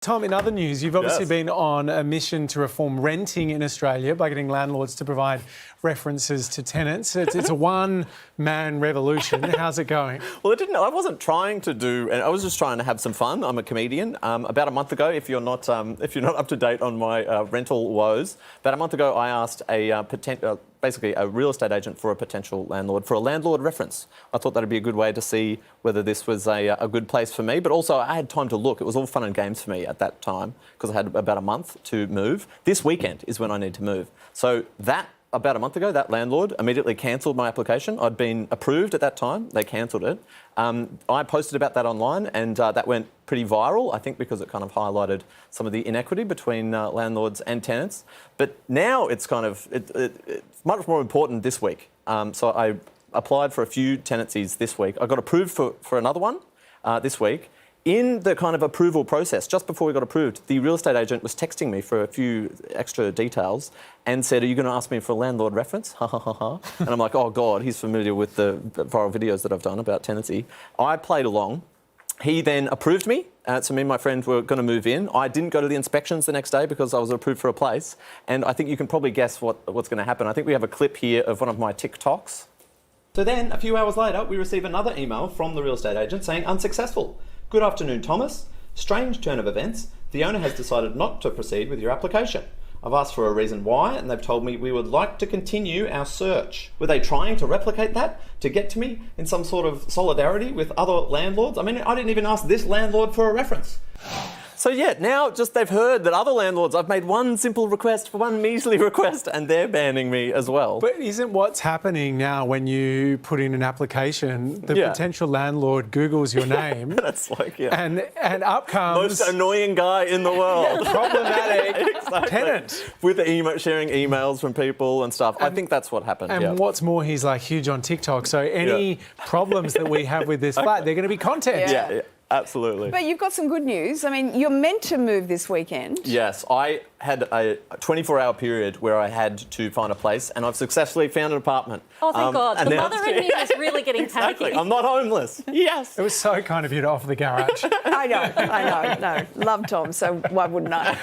Tom, in other news, you've obviously Yes. been on a mission to reform renting in Australia by getting landlords to provide references to tenants. It's a one-man revolution. How's it going? Well, I wasn't trying to do, and I was just trying to have some fun. I'm a comedian. About a month ago, if you're not up to date on my rental woes, about a month ago, I asked basically a real estate agent for a potential landlord for a landlord reference. I thought that'd be a good way to see whether this was a good place for me, but also I had time to look. It was all fun and games for me at that time because I had about a month to move. This weekend is when I need to move. So about a month ago, that landlord immediately cancelled my application. I'd been approved at that time. They cancelled it. I posted about that online and that went pretty viral, I think because it kind of highlighted some of the inequity between landlords and tenants. But now it's it's much more important this week. So I applied for a few tenancies this week. I got approved for another one this week. In the kind of approval process, just before we got approved, the real estate agent was texting me for a few extra details and said, "Are you going to ask me for a landlord reference?" Ha ha ha ha. And I'm like, "Oh God, he's familiar with the viral videos that I've done about tenancy." I played along. He then approved me. So me and my friend were going to move in. I didn't go to the inspections the next day because I was approved for a place. And I think you can probably guess what's going to happen. I think we have a clip here of one of my TikToks. So then, a few hours later, we receive another email from the real estate agent saying unsuccessful. Good afternoon, Thomas. Strange turn of events. The owner has decided not to proceed with your application. I've asked for a reason why, and they've told me we would like to continue our search. Were they trying to replicate that to get to me in some sort of solidarity with other landlords? I mean, I didn't even ask this landlord for a reference. So yeah, now just they've heard that other landlords, I've made one simple request for one measly request and they're banning me as well. But isn't what's happening now when you put in an application, the potential landlord Googles your name That's like, and up comes... most annoying guy in the world. problematic tenant. With sharing emails from people and stuff. I think that's what happened. And what's more, he's like huge on TikTok. So any problems that we have with this flat, they're going to be content. Yeah, absolutely. But you've got some good news. I mean, you're meant to move this weekend. Yes, I had a 24-hour period where I had to find a place and I've successfully found an apartment. Oh, thank God. The now- mother in me is really getting Exactly. panicky. I'm not homeless. Yes. It was so kind of you to offer the garage. I know. No, love Tom, so why wouldn't I?